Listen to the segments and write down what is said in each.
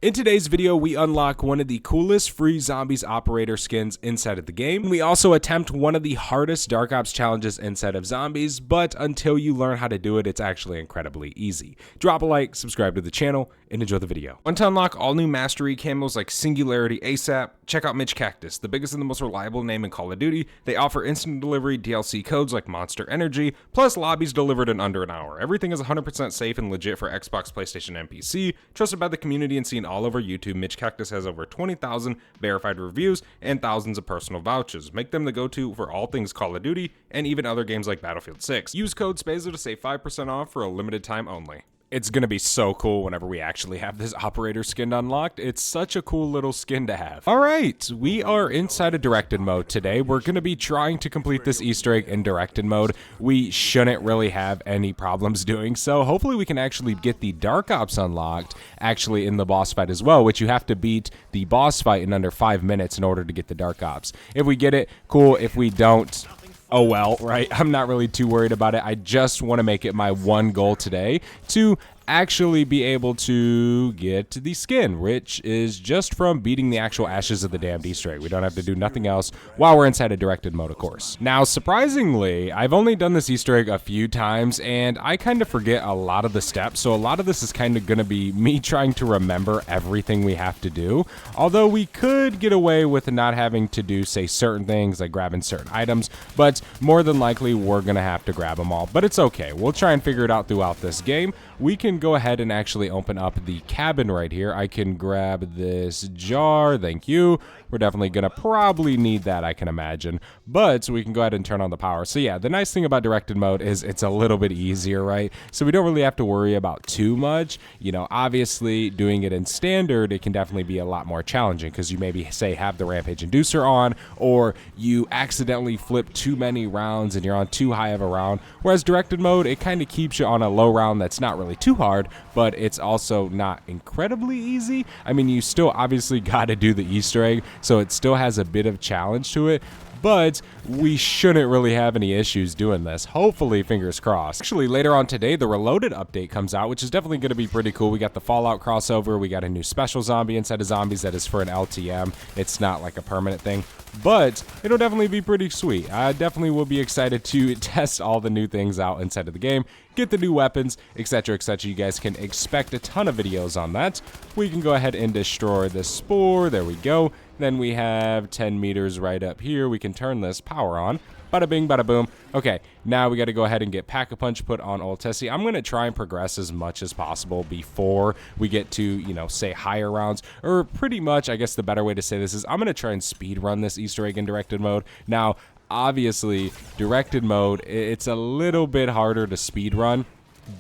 In today's video, we unlock one of the coolest free zombies operator skins inside of the game. We also attempt one of the hardest Dark Ops challenges inside of zombies, but until you learn how to do it, it's actually incredibly easy. Drop a like, subscribe to the channel, and enjoy the video. Want to unlock all new mastery camos like Singularity ASAP? Check out Mitch Cactus, the biggest and the most reliable name in Call of Duty. They offer instant delivery DLC codes like Monster Energy, plus lobbies delivered in under an hour. Everything is 100% safe and legit for Xbox, PlayStation, and PC. Trusted by the community and seen all over YouTube, Mitch Cactus has over 20,000 verified reviews and thousands of personal vouchers. Make them the go-to for all things Call of Duty and even other games like Battlefield 6. Use code Spazo to save 5% off for a limited time only. It's going to be so cool whenever we actually have this operator skin unlocked. It's such a cool little skin to have. All right, we are inside of directed mode today. We're going to be trying to complete this Easter egg in directed mode. We shouldn't really have any problems doing so. Hopefully we can actually get the Dark Ops unlocked actually in the boss fight as well, which you have to beat the boss fight in under 5 minutes in order to get the Dark Ops. If we get it, cool. If we don't, oh well, right? I'm not really too worried about it. I just want to make it my one goal today to actually be able to get the skin, which is just from beating the actual ashes of the damned Easter egg. We don't have to do nothing else while we're inside of directed mode, of course. Now, surprisingly, I've only done this Easter egg a few times, and I kind of forget a lot of the steps, so a lot of this is kind of going to be me trying to remember everything we have to do, although we could get away with not having to do, say, certain things, like grabbing certain items, but more than likely, we're going to have to grab them all, but it's okay. We'll try and figure it out throughout this game. We can go ahead and actually open up the cabin right here. I can grab this jar. Thank you. We're definitely going to probably need that, I can imagine. But we can go ahead and turn on the power. So yeah, the nice thing about directed mode is it's a little bit easier, right? So we don't really have to worry about too much. You know, obviously doing it in standard, it can definitely be a lot more challenging because you maybe, say, have the Rampage Inducer on, or you accidentally flip too many rounds and you're on too high of a round. Whereas directed mode, it kind of keeps you on a low round that's not really too hard, but it's also not incredibly easy. I mean, you still obviously got to do the Easter egg, so it still has a bit of challenge to it, but we shouldn't really have any issues doing this. Hopefully, fingers crossed. Actually, later on today, the Reloaded update comes out, which is definitely going to be pretty cool. We got the Fallout crossover. We got a new special zombie inside of zombies that is for an LTM. It's not like a permanent thing, but it'll definitely be pretty sweet. I definitely will be excited to test all the new things out inside of the game, get the new weapons, etc., etc. You guys can expect a ton of videos on that. We can go ahead and destroy the spore. There we go. Then we have 10 meters right up here. We can turn this power on. Bada bing, bada boom. Okay, now we got to go ahead and get Pack-a-Punch put on Old Tessie. I'm going to try and progress as much as possible before we get to, you know, say higher rounds. Or pretty much, I guess the better way to say this is I'm going to try and speed run this Easter egg in directed mode. Now, obviously, directed mode, it's a little bit harder to speed run,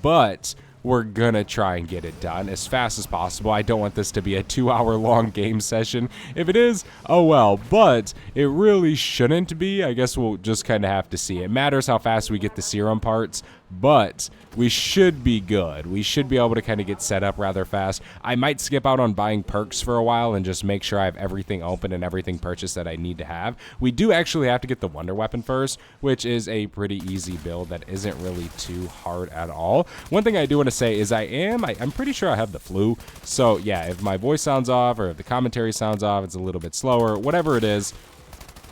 but we're gonna try and get it done as fast as possible. I don't want this to be a 2-hour long game session. If it is, oh well, but it really shouldn't be. I guess we'll just kind of have to see. It matters how fast we get the serum parts, but we should be good. We should be able to kind of get set up rather fast. I might skip out on buying perks for a while and just make sure I have everything open and everything purchased that I need to have. We do actually have to get the Wonder Weapon first, which is a pretty easy build that isn't really too hard at all. One thing I do want to say is I'm pretty sure I have the flu. So yeah, if my voice sounds off or if the commentary sounds off, it's a little bit slower, whatever it is,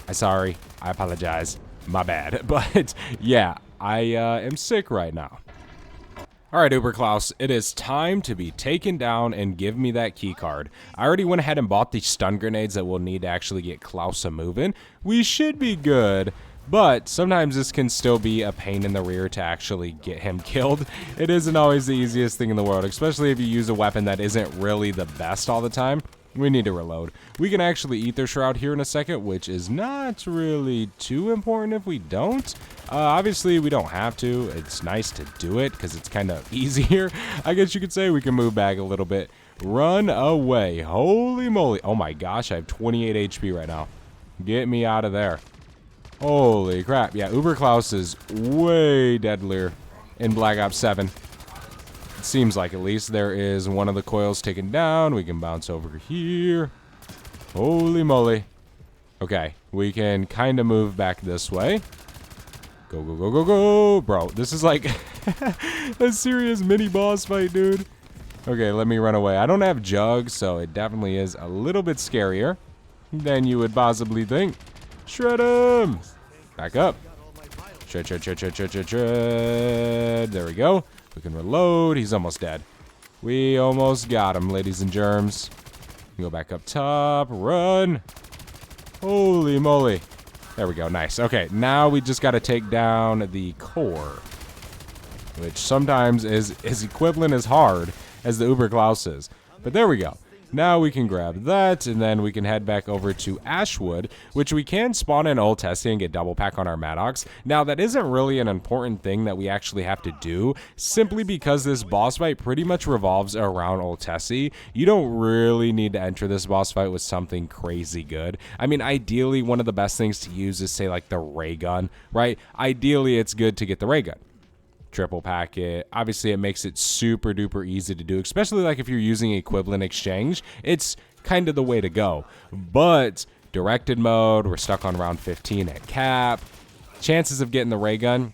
I'm sorry. I apologize. My bad. But yeah, I am sick right now. All right, Uber Klaus, it is time to be taken down and give me that key card. I already went ahead and bought the stun grenades that we'll need to actually get Klaus moving. We should be good, but sometimes this can still be a pain in the rear to actually get him killed. It isn't always the easiest thing in the world, especially if you use a weapon that isn't really the best all the time. We need to reload. We can actually Ether Shroud here in a second, which is not really too important if we don't. Obviously, we don't have to. It's nice to do it because it's kind of easier. I guess you could say we can move back a little bit. Run away. Holy moly. Oh my gosh, I have 28 HP right now. Get me out of there. Holy crap. Yeah, Uber Klaus is way deadlier in Black Ops 7. It seems like, at least. There is one of the coils taken down. We can bounce over here. Holy moly. Okay, we can kind of move back this way. Go, go, go, go, go. Bro, this is like a serious mini boss fight, dude. Okay, let me run away. I don't have jugs, so it definitely is a little bit scarier than you would possibly think. Shred him! Back up. Shred, shred, shred, shred, shred, shred, shred. There we go. We can reload. He's almost dead. We almost got him, ladies and germs. Go back up top. Run. Holy moly. There we go. Nice. Okay, now we just got to take down the core, which sometimes is as equivalent as hard as the Uber Klaus is. But there we go. Now we can grab that, and then we can head back over to Ashwood, which we can spawn in Old Tessie and get double pack on our Maddox. Now, that isn't really an important thing that we actually have to do, simply because this boss fight pretty much revolves around Old Tessie. You don't really need to enter this boss fight with something crazy good. I mean, ideally, one of the best things to use is, say, like the ray gun, right? Ideally, it's good to get the ray gun. Triple pack it. Obviously, it makes it super duper easy to do, especially like if you're using equivalent exchange. It's kind of the way to go. But directed mode, we're stuck on round 15 at cap. Chances of getting the ray gun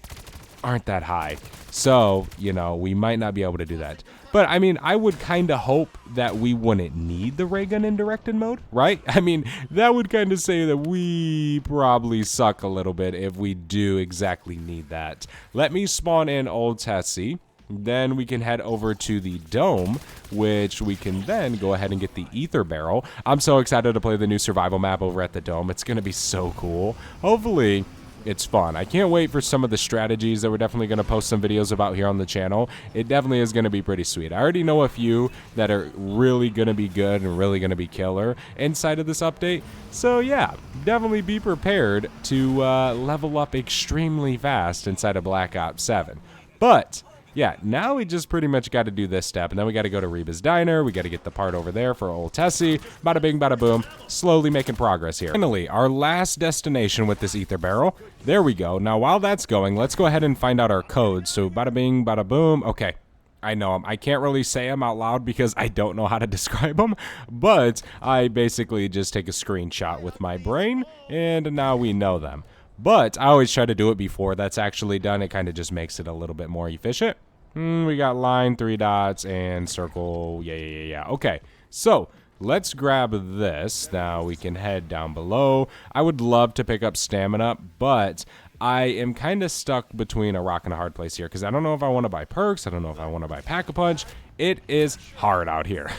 aren't that high. So, you know, we might not be able to do that. But, I mean, I would kind of hope that we wouldn't need the ray gun in directed mode, right? I mean, that would kind of say that we probably suck a little bit if we do exactly need that. Let me spawn in Old Tessie. Then we can head over to the dome, which we can then go ahead and get the ether barrel. I'm so excited to play the new survival map over at the dome. It's going to be so cool. Hopefully it's fun. I can't wait for some of the strategies that we're definitely going to post some videos about here on the channel. It definitely is going to be pretty sweet. I already know a few that are really going to be good and really going to be killer inside of this update. So yeah, definitely be prepared to level up extremely fast inside of Black Ops 7. But yeah, now we just pretty much got to do this step, and then we got to go to Reba's Diner. We got to get the part over there for Old Tessie. Bada bing, bada boom. Slowly making progress here. Finally, our last destination with this ether barrel. There we go. Now, while that's going, let's go ahead and find out our codes. So, bada bing, bada boom. Okay, I know them. I can't really say them out loud because I don't know how to describe them, but I basically just take a screenshot with my brain, and now we know them. But I always try to do it before that's actually done. It kind of just makes it a little bit more efficient. We got line, 3 dots, and circle. Yeah. Okay, so let's grab this. Now we can head down below. I would love to pick up stamina, but I am kind of stuck between a rock and a hard place here because I don't know if I want to buy perks. I don't know if I want to buy Pack-a-Punch. It is hard out here.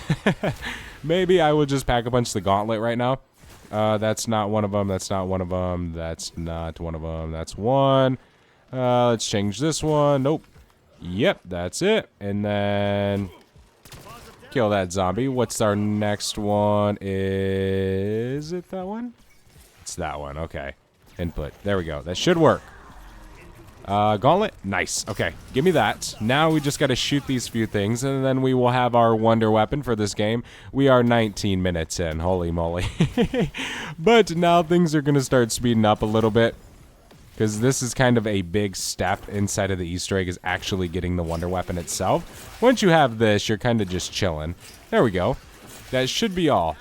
Maybe I would just Pack-a-Punch the gauntlet right now. That's not one of them. That's not one of them. That's not one of them. That's one. Let's change this one. Nope. Yep, that's it. And then kill that zombie. What's our next one? Is it that one? It's that one. Okay. Input. There we go. That should work. Gauntlet. Nice. Okay. Give me that. Now we just got to shoot these few things, and then we will have our wonder weapon for this game. We are 19 minutes in. Holy moly. But now things are going to start speeding up a little bit, because this is kind of a big step inside of the Easter egg, is actually getting the wonder weapon itself. Once you have this, you're kind of just chilling. There we go. That should be all,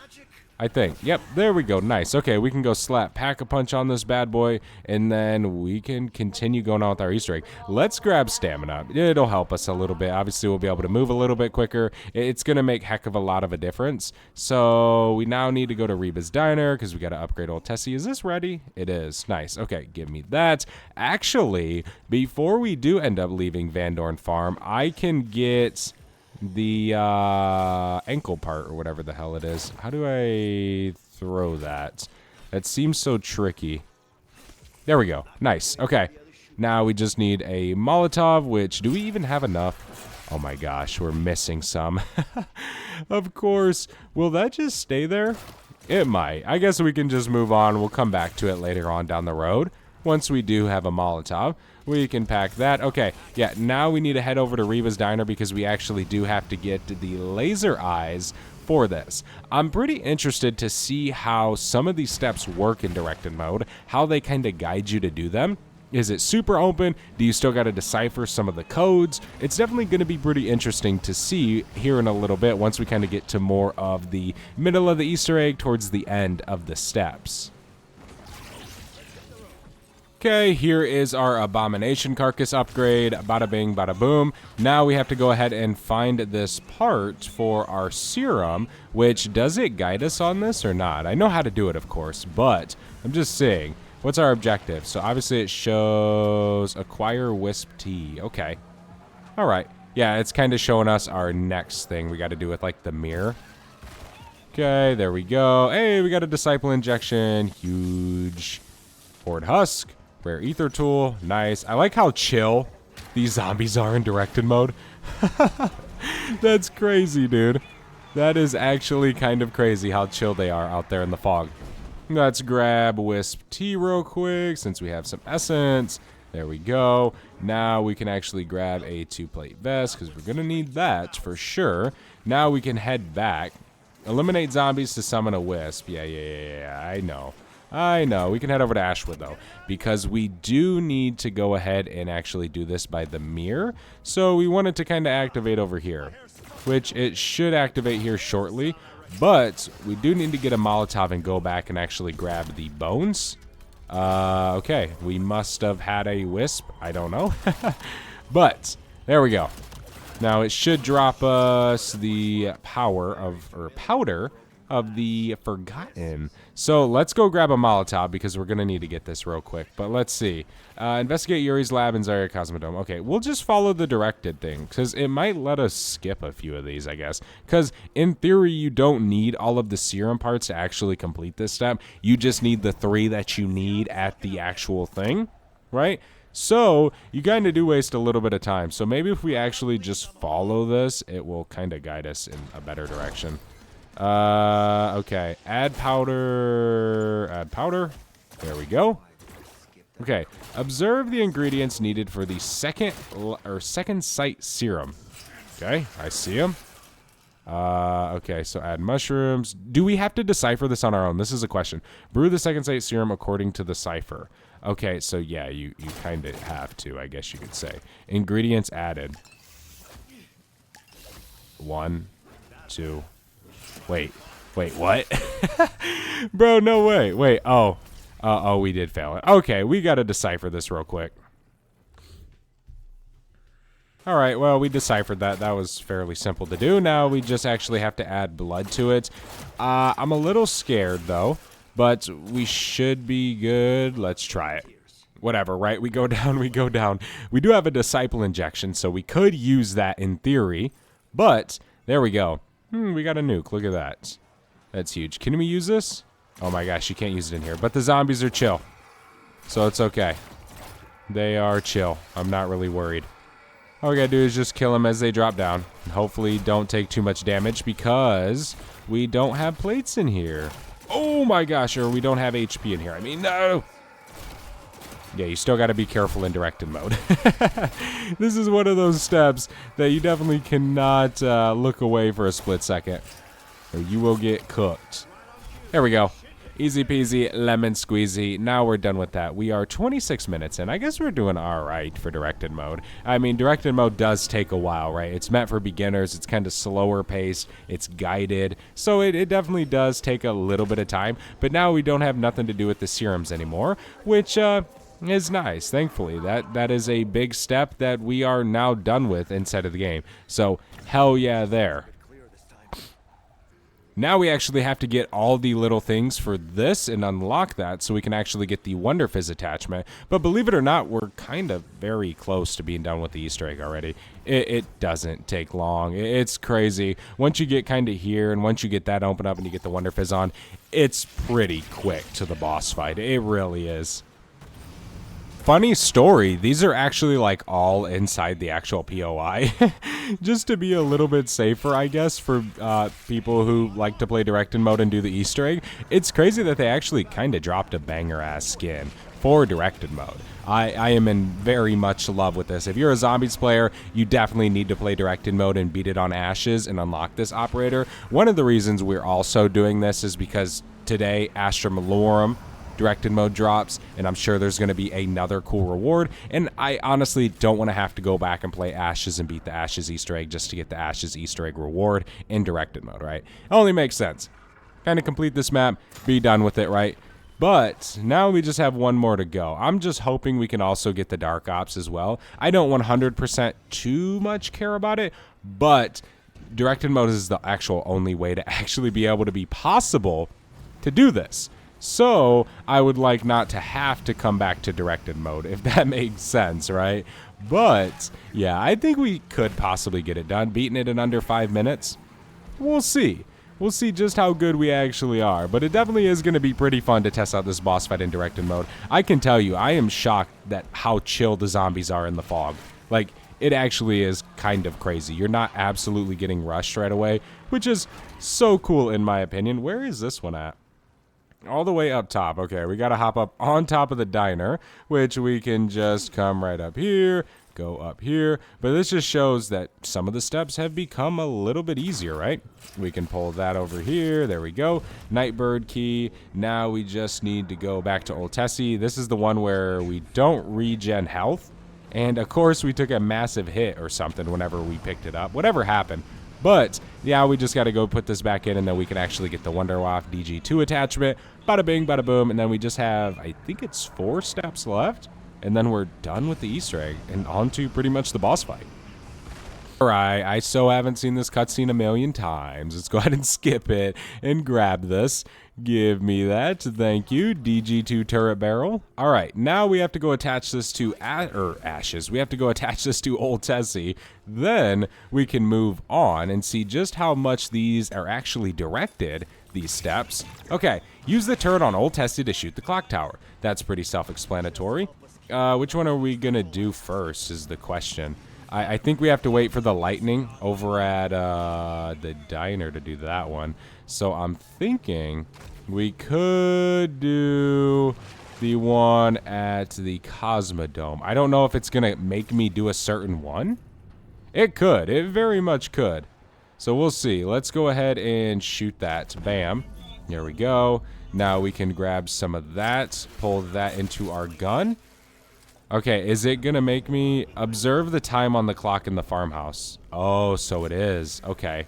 I think. Yep, there we go. Nice. Okay, we can go slap Pack-a-Punch on this bad boy, and then we can continue going on with our Easter egg. Let's grab stamina. It'll help us a little bit. Obviously, we'll be able to move a little bit quicker. It's going to make heck of a lot of a difference. So we now need to go to Reba's Diner because we got to upgrade Old Tessie. Is this ready? It is. Nice. Okay, give me that. Actually, before we do end up leaving Van Dorn Farm, I can get the ankle part or whatever the hell it is. How do I throw that? That seems so tricky. There we go. Nice. Okay. Now we just need a Molotov, which, do we even have enough? Oh my gosh, we're missing some. Of course. Will that just stay there? It might. I guess we can just move on. We'll come back to it later on down the road. Once we do have a Molotov, we can pack that. Okay, yeah, now we need to head over to Reba's Diner because we actually do have to get the laser eyes for this. I'm pretty interested to see how some of these steps work in directed mode, how they kind of guide you to do them. Is it super open? Do you still got to decipher some of the codes? It's definitely going to be pretty interesting to see here in a little bit once we kind of get to more of the middle of the Easter egg towards the end of the steps. Okay, here is our abomination carcass upgrade. Bada bing, bada boom. Now we have to go ahead and find this part for our serum, which does it guide us on this or not? I know how to do it, of course, but I'm just saying, what's our objective? So obviously it shows acquire wisp tea. Okay. All right. Yeah, it's kind of showing us our next thing we got to do with like the mirror. Okay, there we go. Hey, we got a disciple injection. Huge. Horde husk. Rare ether tool. Nice. I like how chill these zombies are in directed mode. That's crazy, dude. That is actually kind of crazy how chill they are out there in the fog. Let's grab wisp tea real quick since we have some essence. There we go. Now we can actually grab a 2-plate vest because we're going to need that for sure. Now we can head back. Eliminate zombies to summon a wisp. Yeah. I know. We can head over to Ashwood, though, because we do need to go ahead and actually do this by the mirror. So we want it to kind of activate over here, which it should activate here shortly. But we do need to get a Molotov and go back and actually grab the bones. Okay. We must have had a wisp. I don't know. But there we go. Now it should drop us the powder of the Forgotten. So let's go grab a Molotov because we're going to need to get this real quick. But let's see. Investigate Yuri's lab in Zarya Cosmodome. Okay, we'll just follow the directed thing because it might let us skip a few of these, I guess. Because in theory, you don't need all of the serum parts to actually complete this step. You just need the 3 that you need at the actual thing, right? So you kind of do waste a little bit of time. So maybe if we actually just follow this, it will kind of guide us in a better direction. Okay. Add powder. There we go. Okay. Observe the ingredients needed for the second sight serum. Okay. I see them. Okay. So add mushrooms. Do we have to decipher this on our own? This is a question. Brew the second sight serum according to the cipher. Okay. So yeah, you kind of have to, I guess you could say. Ingredients added. 1, 2. Wait, what? Bro, no way. Wait, oh, we did fail it. Okay, we got to decipher this real quick. All right, well, we deciphered that. That was fairly simple to do. Now we just actually have to add blood to it. I'm a little scared, though, but we should be good. Let's try it. Whatever, right? We go down, we go down. We do have a disciple injection, so we could use that in theory, but there we go. We got a nuke. Look at that. That's huge. Can we use this? Oh my gosh, you can't use it in here. But the zombies are chill. So it's okay. They are chill. I'm not really worried. All we gotta do is just kill them as they drop down. And hopefully don't take too much damage because we don't have plates in here. Oh my gosh, or we don't have HP in here. I mean, no. Yeah, you still got to be careful in directed mode. This is one of those steps that you definitely cannot look away for a split second, or you will get cooked. There we go. Easy peasy, lemon squeezy. Now we're done with that. We are 26 minutes in. I guess we're doing all right for directed mode. I mean, directed mode does take a while, right? It's meant for beginners. It's kind of slower paced. It's guided. So it definitely does take a little bit of time. But now we don't have nothing to do with the serums anymore, which is nice. Thankfully, that is a big step that we are now done with inside of the game. So hell yeah there. Now we actually have to get all the little things for this and unlock that so we can actually get the Wonder Fizz attachment. But believe it or not, we're kind of very close to being done with the Easter egg already. It doesn't take long. It's crazy. Once you get kind of here and once you get that open up and you get the Wonder Fizz on, it's pretty quick to the boss fight. It really is. Funny story, these are actually like all inside the actual POI, just to be a little bit safer, I guess, for people who like to play directed mode and do the Easter egg. It's crazy that they actually kind of dropped a banger-ass skin for directed mode. I am in very much love with this. If you're a zombies player, you definitely need to play directed mode and beat it on Ashes and unlock this operator. One of the reasons we're also doing this is because today, Astra Malorum directed mode drops, and I'm sure there's going to be another cool reward, and I honestly don't want to have to go back and play Ashes and beat the Ashes Easter egg just to get the Ashes Easter egg reward in directed mode, right? It only makes sense. Kind of complete this map, be done with it, right? But now we just have one more to go. I'm just hoping we can also get the Dark Ops as well. I don't 100% too much care about it, but directed mode is the actual only way to actually be able to be possible to do this. So I would like not to have to come back to directed mode, if that makes sense, right? But yeah, I think we could possibly get it done. Beating it in under 5 minutes. We'll see. We'll see just how good we actually are. But it definitely is going to be pretty fun to test out this boss fight in directed mode. I can tell you, I am shocked at how chill the zombies are in the fog. Like, it actually is kind of crazy. You're not absolutely getting rushed right away, which is so cool in my opinion. Where is this one at? All the way up top. Okay, we got to hop up on top of the diner, which we can just come right up here, go up here. But this just shows that some of the steps have become a little bit easier, right? We can pull that over here. There we go. Nightbird key. Now we just need to go back to Old Tessie. This is the one where we don't regen health. And of course, we took a massive hit or something whenever we picked it up. Whatever happened. But yeah, we just got to go put this back in, and then we can actually get the Wonderwaff DG2 attachment. Bada bing, bada boom. And then we just have, I think it's 4 steps left. And then we're done with the Easter egg and on to pretty much the boss fight. All right, I so haven't seen this cutscene a million times. Let's go ahead and skip it and grab this. Give me that. Thank you. DG2 turret barrel. All right, now we have to go attach this to ashes. We have to go attach this to Old Tessie. Then we can move on and see just how much these are actually directed, these steps. Okay, use the turret on Old Tessie to shoot the clock tower. That's pretty self-explanatory. Which one are we going to do first is the question. I think we have to wait for the lightning over at the diner to do that one. So I'm thinking we could do the one at the Cosmodome. I don't know if it's going to make me do a certain one. It could. It very much could. So we'll see. Let's go ahead and shoot that. Bam. There we go. Now we can grab some of that, pull that into our gun. Okay, is it gonna make me observe the time on the clock in the farmhouse? Oh, so it is. Okay.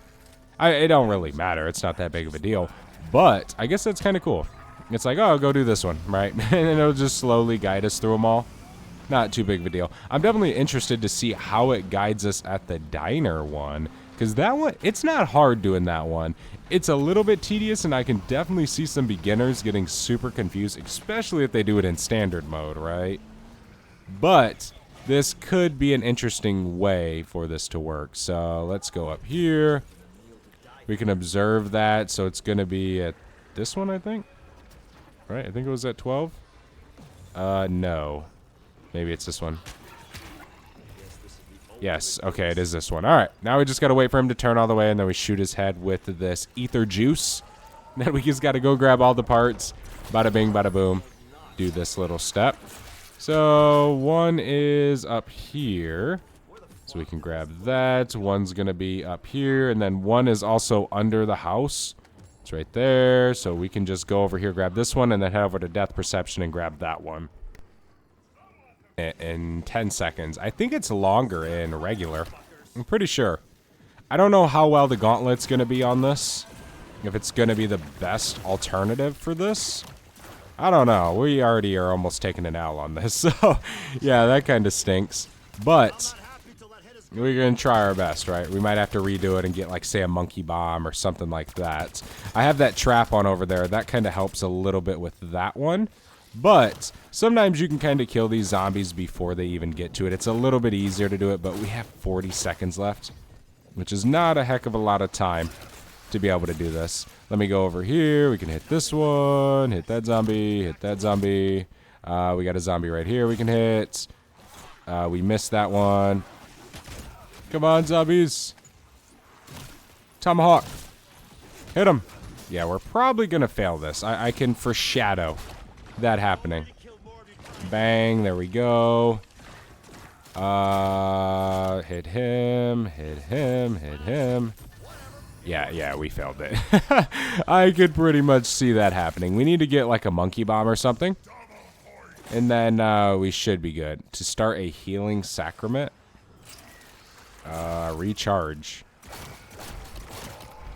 It don't really matter. It's not that big of a deal. But I guess that's kind of cool. It's like, oh, go do this one, right? And it'll just slowly guide us through them all. Not too big of a deal. I'm definitely interested to see how it guides us at the diner one. Because that one, it's not hard doing that one. It's a little bit tedious, and I can definitely see some beginners getting super confused, especially if they do it in standard mode, right? But this could be an interesting way for this to work. So let's go up here. We can observe that. So it's going to be at this one, I think. Right? I think it was at 12. No. Maybe it's this one. Yes. Okay, it is this one. All right. Now we just got to wait for him to turn all the way, and then we shoot his head with this ether juice. Then we just got to go grab all the parts. Bada bing, bada boom. Do this little step. So one is up here, so we can grab that. One's gonna be up here, and then one is also under the house. It's right there, so we can just go over here, grab this one, and then head over to Death Perception and grab that one. In 10 seconds. I think it's longer in regular. I'm pretty sure. I don't know how well the gauntlet's gonna be on this. If it's gonna be the best alternative for this. I don't know. We already are almost taking an L on this. So, yeah, that kind of stinks. But we're going to try our best, right? We might have to redo it and get, like, say, a monkey bomb or something like that. I have that trap on over there. That kind of helps a little bit with that one. But sometimes you can kind of kill these zombies before they even get to it. It's a little bit easier to do it, but we have 40 seconds left, which is not a heck of a lot of time to be able to do this. Let me go over here. We can hit this one, hit that zombie, hit that zombie. We got a zombie right here we can hit. We missed that one. Come on, zombies. Tomahawk. Hit him. Yeah, we're probably going to fail this. I can foreshadow that happening. Bang. There we go. Hit him. Hit him. Hit him. Yeah, we failed it. I could pretty much see that happening. We need to get like a monkey bomb or something. And then we should be good. To start a healing sacrament. Recharge.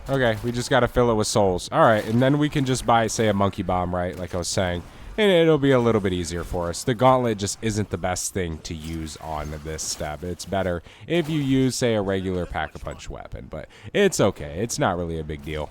Okay, we just got to fill it with souls. All right, and then we can just buy, say, a monkey bomb, right? Like I was saying. And it'll be a little bit easier for us. The gauntlet just isn't the best thing to use on this step. It's better if you use, say, a regular pack-a-punch weapon. But it's okay. It's not really a big deal.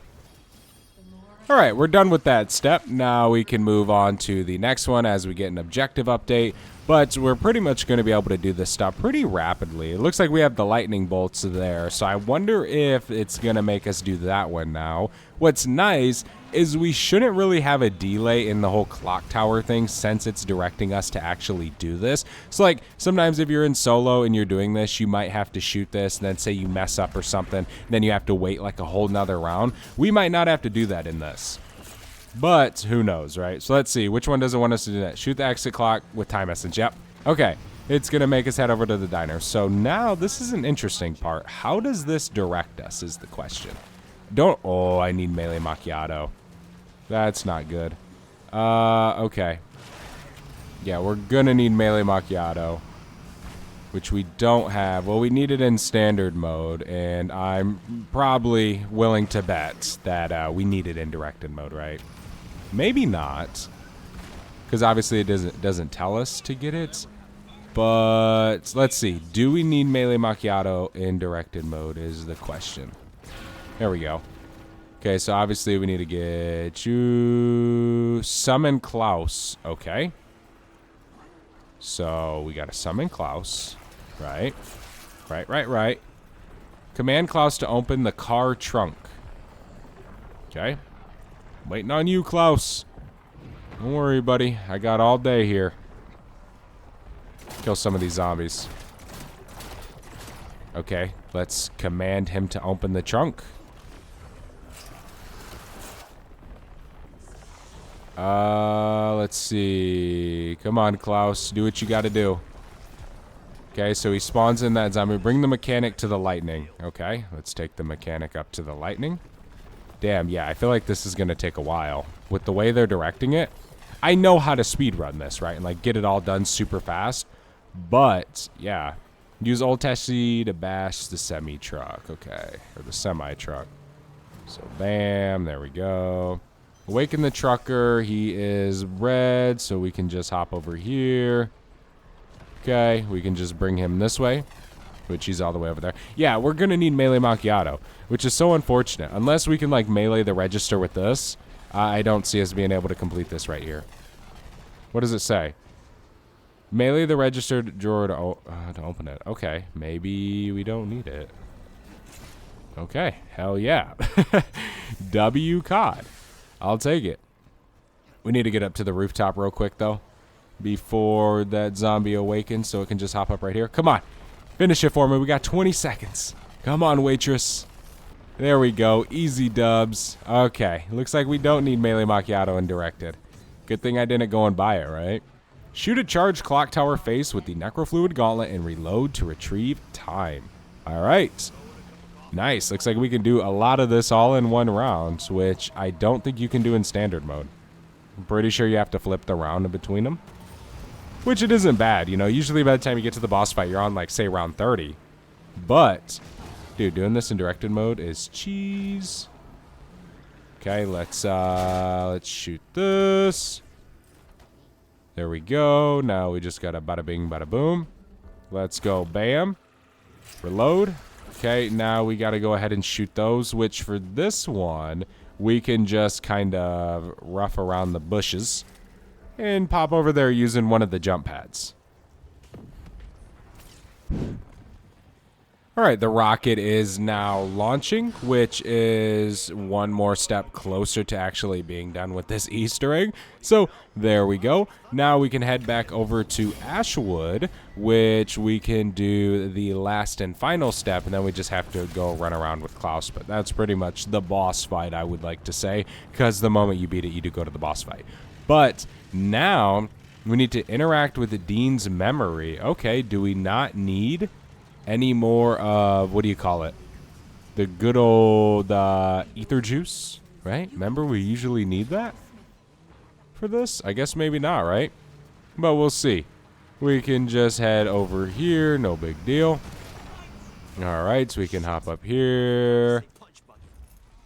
All right, we're done with that step. Now we can move on to the next one as we get an objective update. But we're pretty much going to be able to do this stuff pretty rapidly. It looks like we have the lightning bolts there. So I wonder if it's going to make us do that one now. What's nice is we shouldn't really have a delay in the whole clock tower thing since it's directing us to actually do this. So like sometimes if you're in solo and you're doing this, you might have to shoot this and then say you mess up or something. Then you have to wait like a whole nother round. We might not have to do that in this. But who knows, right? So let's see. Which one doesn't want us to do that? Shoot the exit clock with time essence. Yep. Okay. It's going to make us head over to the diner. So now this is an interesting part. How does this direct us is the question. Oh, I need melee macchiato. That's not good. Okay. Yeah, we're going to need melee macchiato, which we don't have. Well, we need it in standard mode, and I'm probably willing to bet that we need it in directed mode, right? Maybe not, because obviously it doesn't tell us to get it. But let's see. Do we need melee macchiato in directed mode is the question. There we go. Okay, so obviously we need to get you summon Klaus. Okay. So we got to summon Klaus. Right. Right. Command Klaus to open the car trunk. Okay. Waiting on you, Klaus. Don't worry, buddy. I got all day here. Kill some of these zombies. Okay, let's command him to open the trunk. Let's see. Come on, Klaus. Do what you gotta do. Okay, so he spawns in that zombie. Bring the mechanic to the lightning. Okay, let's take the mechanic up to the lightning. Damn, yeah, I feel like this is gonna take a while. With the way they're directing it, I know how to speedrun this, right? And like get it all done super fast. But, yeah. Use Old Tessie to bash the semi-truck. Okay, or the semi-truck. So, bam, there we go. Awaken the trucker. He is red, so we can just hop over here. Okay, we can just bring him this way, which he's all the way over there. Yeah, we're going to need melee macchiato, which is so unfortunate. Unless we can, like, melee the register with this, I don't see us being able to complete this right here. What does it say? Melee the registered drawer to open it. Okay, maybe we don't need it. Okay, hell yeah. W COD. I'll take it. We need to get up to the rooftop real quick, though, before that zombie awakens, so it can just hop up right here. Come on. Finish it for me. We got 20 seconds. Come on, waitress. There we go. Easy dubs. Okay. Looks like we don't need melee macchiato and directed. Good thing I didn't go and buy it, right? Shoot a charged clock tower face with the necrofluid gauntlet and reload to retrieve time. All right. Nice. Looks like we can do a lot of this all in one round, which I don't think you can do in standard mode. I'm pretty sure you have to flip the round in between them, which it isn't bad. You know, usually by the time you get to the boss fight, you're on like, say, round 30. But, dude, doing this in directed mode is cheese. Okay, let's shoot this. There we go. Now we just got a bada bing, bada boom. Let's go. Bam. Reload. Okay, now we got to go ahead and shoot those, which for this one, we can just kind of rough around the bushes and pop over there using one of the jump pads. All right, the rocket is now launching, which is one more step closer to actually being done with this Easter egg. So there we go. Now we can head back over to Ashwood, which we can do the last and final step, and then we just have to go run around with Klaus. But that's pretty much the boss fight, I would like to say, because the moment you beat it, you do go to the boss fight. But now we need to interact with the Dean's memory. Okay, do we not need any more of, what do you call it? The good old ether juice, right? Remember, we usually need that for this? I guess maybe not, right? But we'll see. We can just head over here. No big deal. All right, so we can hop up here.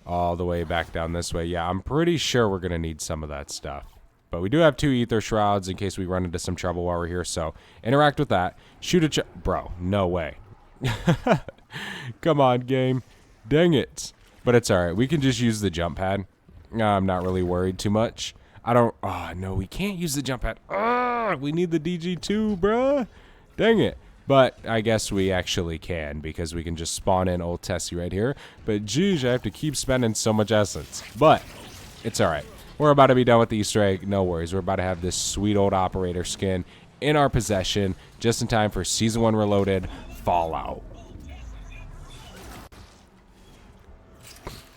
all the way back down this way. Yeah, I'm pretty sure we're going to need some of that stuff. But we do have 2 ether shrouds in case we run into some trouble while we're here. So interact with that. Shoot a bro, no way. Come on, game. Dang it. But it's all right. We can just use the jump pad. I'm not really worried too much. Oh, no, we can't use the jump pad. We need the DG2, bruh. Dang it. But I guess we actually can because we can just spawn in old Tessie right here. But geez, I have to keep spending so much essence. But it's all right. We're about to be done with the Easter egg. No worries. We're about to have this sweet old operator skin in our possession just in time for Season 1 Reloaded Fallout.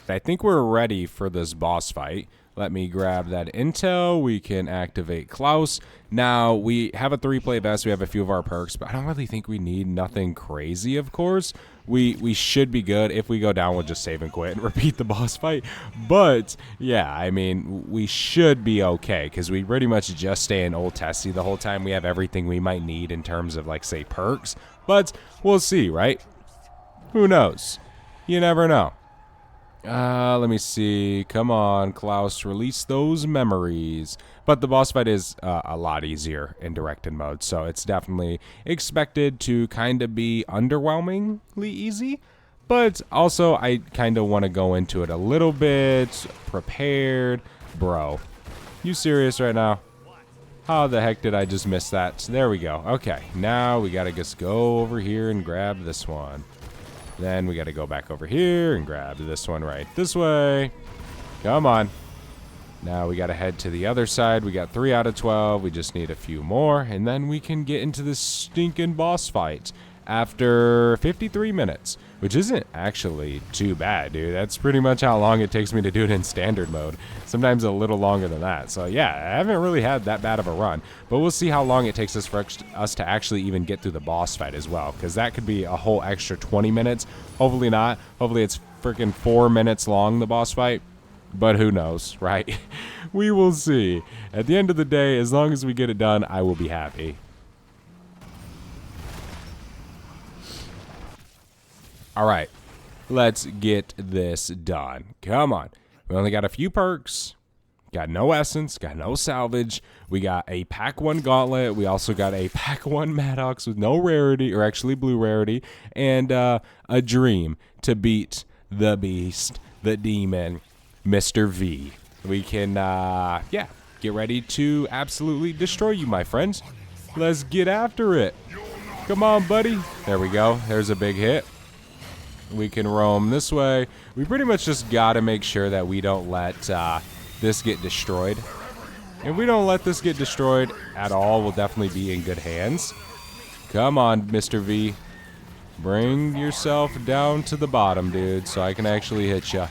I think we're ready for this boss fight. Let me grab that intel. We can activate Klaus. Now, we have a 3-play vest. We have a few of our perks, but I don't really think we need nothing crazy, of course. We should be good. If we go down, we'll just save and quit and repeat the boss fight. But, yeah, I mean, we should be okay because we pretty much just stay in Old Tessie the whole time. We have everything we might need in terms of, like, say, perks. But we'll see, right? Who knows? You never know. Let me see. Come on, Klaus, release those memories. But the boss fight is a lot easier in directed mode, so it's definitely expected to kind of be underwhelmingly easy. But also, I kind of want to go into it a little bit prepared. Bro, you serious right now? How the heck did I just miss that? There we go. Okay, now we got to just go over here and grab this one. Then we got to go back over here and grab this one right this way. Come on. Now we got to head to the other side. We got 3 out of 12. We just need a few more. And then we can get into this stinking boss fight after 53 minutes, which isn't actually too bad, dude. That's pretty much how long it takes me to do it in standard mode. Sometimes a little longer than that. So yeah, I haven't really had that bad of a run, but we'll see how long it takes us for us to actually even get through the boss fight as well, because that could be a whole extra 20 minutes. Hopefully not. Hopefully it's freaking 4 minutes long, the boss fight. But who knows, right? We will see. At the end of the day, as long as we get it done, I will be happy. All right, let's get this done. Come on. We only got a few perks. Got no essence, got no salvage. We got a pack 1 gauntlet. We also got a pack 1 Maddox with no rarity, or actually blue rarity, and a dream to beat the beast, the demon, Mr. V. We can, yeah, get ready to absolutely destroy you, my friends. Let's get after it. Come on, buddy. There we go. There's a big hit. We can roam this way. We pretty much just got to make sure that we don't let this get destroyed. If we don't let this get destroyed at all, we'll definitely be in good hands. Come on, Mr. V. Bring yourself down to the bottom, dude, so I can actually hit you.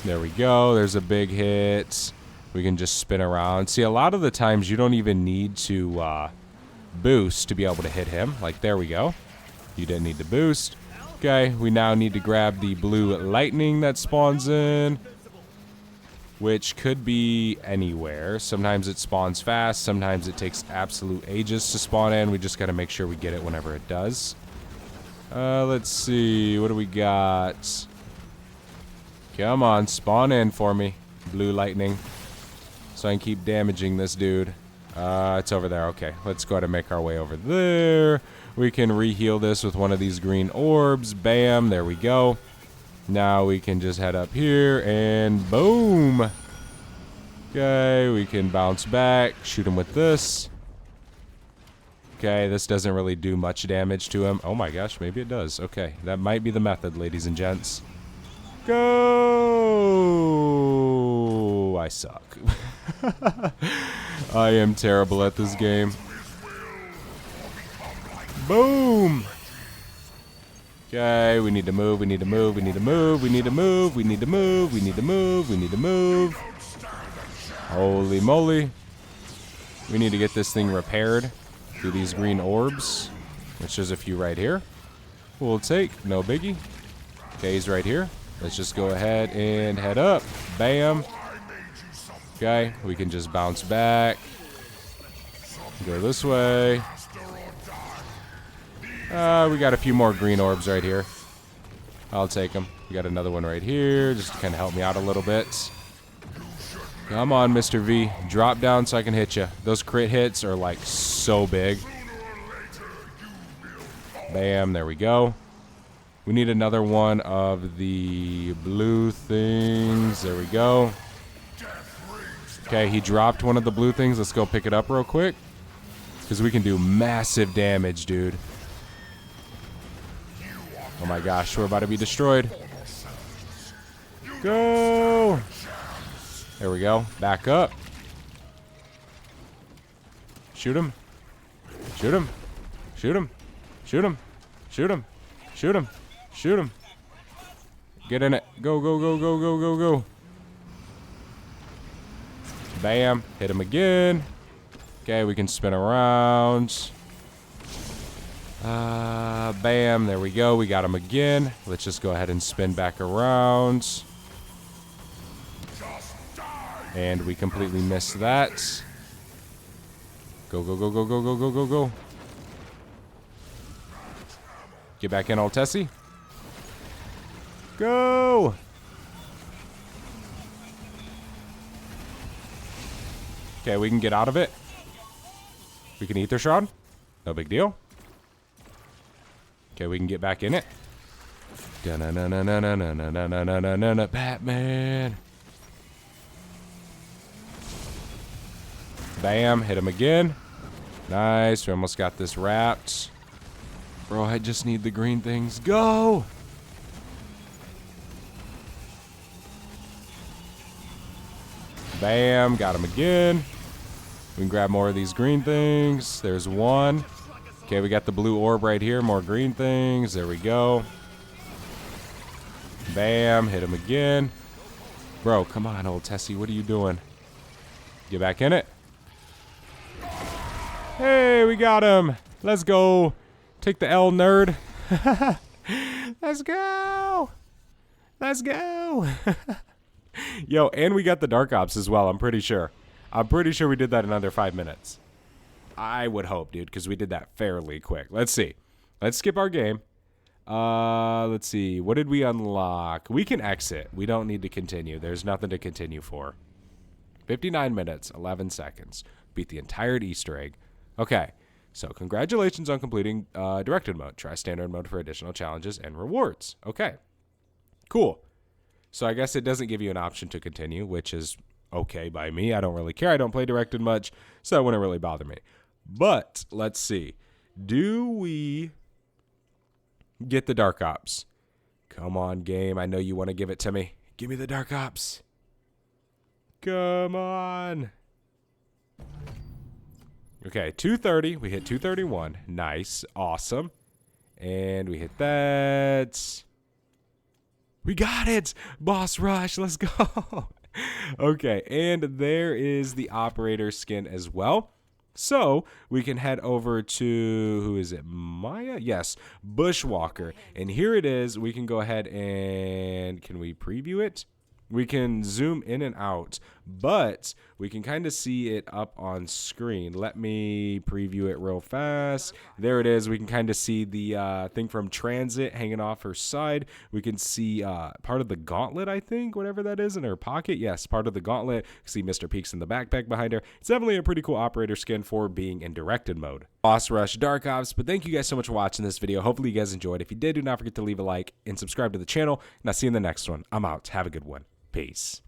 There we go. There's a big hit. We can just spin around. See, a lot of the times you don't even need to boost to be able to hit him. Like, there we go. You didn't need to boost. Okay, we now need to grab the blue lightning that spawns in, which could be anywhere. Sometimes it spawns fast. Sometimes it takes absolute ages to spawn in. We just got to make sure we get it whenever it does. Let's see. What do we got? Come on, spawn in for me, blue lightning, so I can keep damaging this dude. It's over there. Okay, let's go ahead and make our way over there. We can re-heal this with one of these green orbs. Bam, there we go. Now we can just head up here and boom. Okay, we can bounce back, shoot him with this. Okay, this doesn't really do much damage to him. Oh my gosh, maybe it does. Okay, that might be the method, ladies and gents. Go! I suck. I am terrible at this game. Boom! Okay, we need to move, we need to move, we need to move, we need to move, we need to move, we need to move, we need to move. Holy moly. We need to get this thing repaired through these green orbs, which there's a few right here. We'll take, no biggie. Okay, he's right here. Let's just go ahead and head up. Bam. Okay, we can just bounce back. Go this way. We got a few more green orbs right here. I'll take them. We got another one right here, just to kind of help me out a little bit. Come on, Mr. V. Drop down so I can hit you. Those crit hits are, like, so big. Bam, there we go. We need another one of the blue things. There we go. Okay, he dropped one of the blue things. Let's go pick it up real quick. Because we can do massive damage, dude. Oh my gosh, we're about to be destroyed. Go! There we go. Back up. Shoot him. Shoot him. Shoot him. Shoot him. Shoot him. Shoot him. Shoot him. Get in it. Go, go, go, go, go, go, go. Bam. Hit him again. Okay, we can spin around. Bam. There we go. We got him again. Let's just go ahead and spin back around. And we completely missed that. Go, go, go, go, go, go, go, go, go. Get back in, old Tessie. Go! Okay, we can get out of it. We can Ether Shroud. No big deal. Okay, we can get back in it. Da-na-na-na-na-na-na-na-na-na-na-na-na, Batman. Bam, hit him again. Nice, we almost got this wrapped. Bro, I just need the green things. Go! Bam, got him again. We can grab more of these green things. There's one. Okay, we got the blue orb right here. More green things. There we go. Bam, hit him again. Bro, come on, old Tessie. What are you doing? Get back in it. Hey, we got him. Let's go. Take the L, nerd. Let's go. Let's go. Yo, and we got the Dark Ops as well, I'm pretty sure. I'm pretty sure we did that in under 5 minutes. I would hope, dude, because we did that fairly quick. Let's see. Let's skip our game. Let's see. What did we unlock? We can exit. We don't need to continue. There's nothing to continue for. 59 minutes, 11 seconds. Beat the entire Easter egg. Okay. So congratulations on completing directed mode. Try standard mode for additional challenges and rewards. Okay. Cool. So I guess it doesn't give you an option to continue, which is okay by me. I don't really care. I don't play directed much, so that wouldn't really bother me. But let's see. Do we get the Dark Ops? Come on, game. I know you want to give it to me. Give me the Dark Ops. Come on. Okay, 230. We hit 231. Nice. Awesome. And we hit that. We got it! Boss rush, let's go! Okay, and there is the operator skin as well. So, we can head over to, who is it, Maya? Yes, Bushwalker. And here it is. We can go ahead and, can we preview it? We can zoom in and out, but we can kind of see it up on screen. Let me preview it real fast. There it is. We can kind of see the thing from Transit hanging off her side. We can see part of the gauntlet, I think, whatever that is in her pocket. Yes, part of the gauntlet. See Mr. Peaks in the backpack behind her. It's definitely a pretty cool operator skin for being in directed mode. Boss Rush Dark Ops, but thank you guys so much for watching this video. Hopefully you guys enjoyed. If you did, do not forget to leave a like and subscribe to the channel, and I'll see you in the next one. I'm out. Have a good one. Peace.